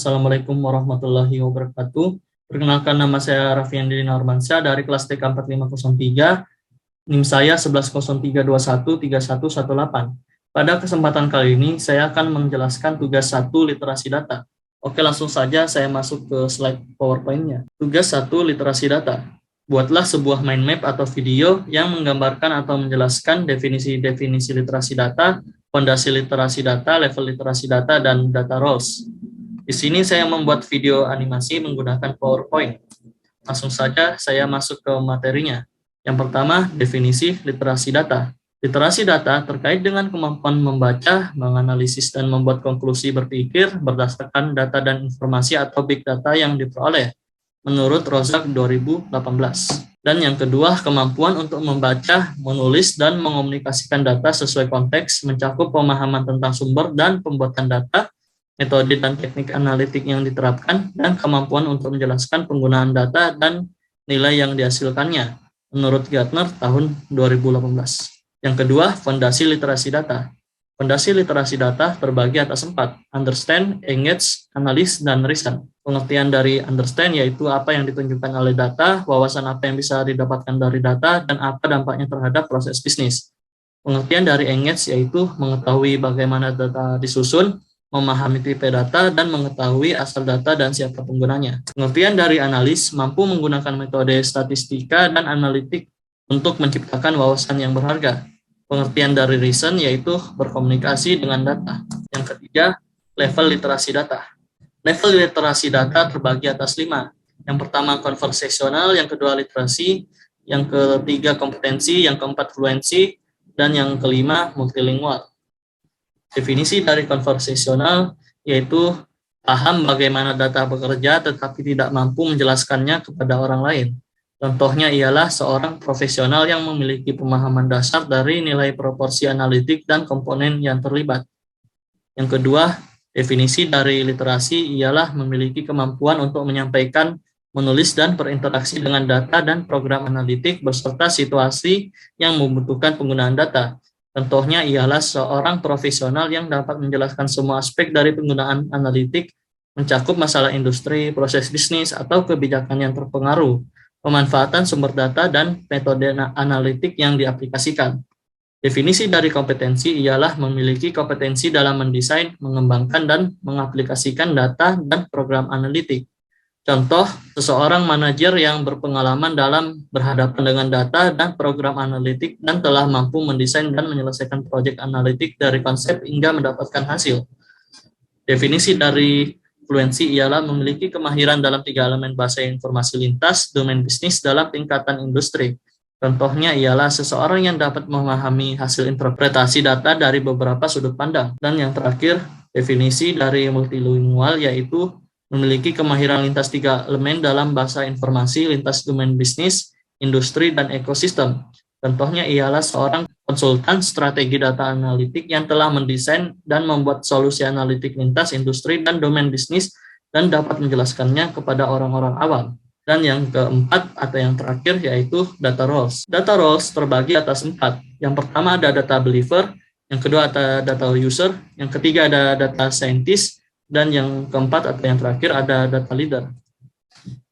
Assalamualaikum warahmatullahi wabarakatuh. Perkenalkan, nama saya Raffiandri Normansyah dari kelas TK 4503. NIM saya 1103213118. Pada kesempatan kali ini, saya akan menjelaskan tugas 1 literasi data. Oke, langsung saja saya masuk ke slide PowerPoint-nya. Tugas 1 literasi data. Buatlah sebuah mind map atau video yang menggambarkan atau menjelaskan definisi-definisi literasi data, fondasi literasi data, level literasi data, dan data roles. Di sini saya membuat video animasi menggunakan PowerPoint. Langsung saja saya masuk ke materinya. Yang pertama, definisi literasi data. Literasi data terkait dengan kemampuan membaca, menganalisis, dan membuat konklusi berpikir berdasarkan data dan informasi atau big data yang diperoleh menurut Rozak 2018. Dan yang kedua, kemampuan untuk membaca, menulis, dan mengomunikasikan data sesuai konteks, mencakup pemahaman tentang sumber dan pembuatan data, metode dan teknik analitik yang diterapkan, dan kemampuan untuk menjelaskan penggunaan data dan nilai yang dihasilkannya, menurut Gartner tahun 2018. Yang kedua, fondasi literasi data. Fondasi literasi data terbagi atas 4, understand, engage, analyze, dan reason. Pengertian dari understand yaitu apa yang ditunjukkan oleh data, wawasan apa yang bisa didapatkan dari data, dan apa dampaknya terhadap proses bisnis. Pengertian dari engage yaitu mengetahui bagaimana data disusun, memahami tipe data, dan mengetahui asal data dan siapa penggunanya. Pengertian dari analis mampu menggunakan metode statistika dan analitik untuk menciptakan wawasan yang berharga. Pengertian dari reason yaitu berkomunikasi dengan data. Yang ketiga, level literasi data. Level literasi data terbagi atas 5. Yang pertama konversasional, yang kedua literasi, yang ketiga kompetensi, yang keempat fluensi, dan yang kelima multilingual. Definisi dari konversasional yaitu paham bagaimana data bekerja tetapi tidak mampu menjelaskannya kepada orang lain. Contohnya ialah seorang profesional yang memiliki pemahaman dasar dari nilai proporsi analitik dan komponen yang terlibat. Yang kedua, definisi dari literasi ialah memiliki kemampuan untuk menyampaikan, menulis, dan berinteraksi dengan data dan program analitik beserta situasi yang membutuhkan penggunaan data. Contohnya ialah seorang profesional yang dapat menjelaskan semua aspek dari penggunaan analitik, mencakup masalah industri, proses bisnis, atau kebijakan yang terpengaruh, pemanfaatan sumber data, dan metode analitik yang diaplikasikan. Definisi dari kompetensi ialah memiliki kompetensi dalam mendesain, mengembangkan, dan mengaplikasikan data dan program analitik. Contoh, seseorang manajer yang berpengalaman dalam berhadapan dengan data dan program analitik dan telah mampu mendesain dan menyelesaikan proyek analitik dari konsep hingga mendapatkan hasil. Definisi dari fluensi ialah memiliki kemahiran dalam 3 elemen bahasa informasi lintas, domain bisnis dalam tingkatan industri. Contohnya ialah seseorang yang dapat memahami hasil interpretasi data dari beberapa sudut pandang. Dan yang terakhir, definisi dari multilingual yaitu memiliki kemahiran lintas 3 elemen dalam bahasa informasi, lintas domain bisnis, industri, dan ekosistem. Contohnya ialah seorang konsultan strategi data analitik yang telah mendesain dan membuat solusi analitik lintas industri dan domain bisnis dan dapat menjelaskannya kepada orang-orang awam. Dan yang keempat atau yang terakhir yaitu data roles. Data roles terbagi atas 4. Yang pertama ada data believer, yang kedua ada data user, yang ketiga ada data scientist, dan yang keempat atau yang terakhir ada data leader.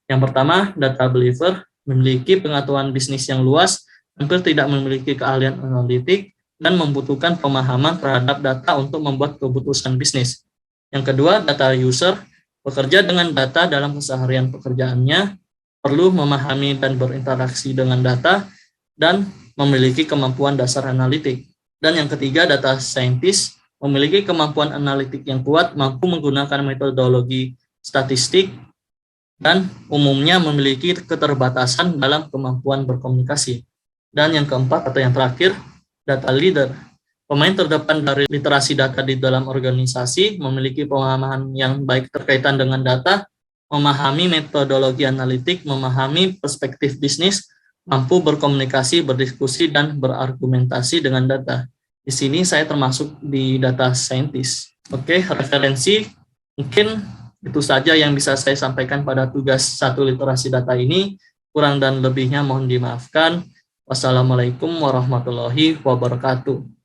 Yang pertama, data believer memiliki pengetahuan bisnis yang luas, hampir tidak memiliki keahlian analitik, dan membutuhkan pemahaman terhadap data untuk membuat keputusan bisnis. Yang kedua, data user bekerja dengan data dalam keseharian pekerjaannya, perlu memahami dan berinteraksi dengan data, dan memiliki kemampuan dasar analitik. Dan yang ketiga, data scientist memiliki kemampuan analitik yang kuat, mampu menggunakan metodologi statistik, dan umumnya memiliki keterbatasan dalam kemampuan berkomunikasi. Dan yang keempat atau yang terakhir, data leader. Pemain terdepan dari literasi data di dalam organisasi, memiliki pemahaman yang baik terkaitan dengan data, memahami metodologi analitik, memahami perspektif bisnis, mampu berkomunikasi, berdiskusi, dan berargumentasi dengan data. Di sini saya termasuk di data scientist. Oke, referensi mungkin itu saja yang bisa saya sampaikan pada tugas 1 literasi data ini. Kurang dan lebihnya mohon dimaafkan. Wassalamualaikum warahmatullahi wabarakatuh.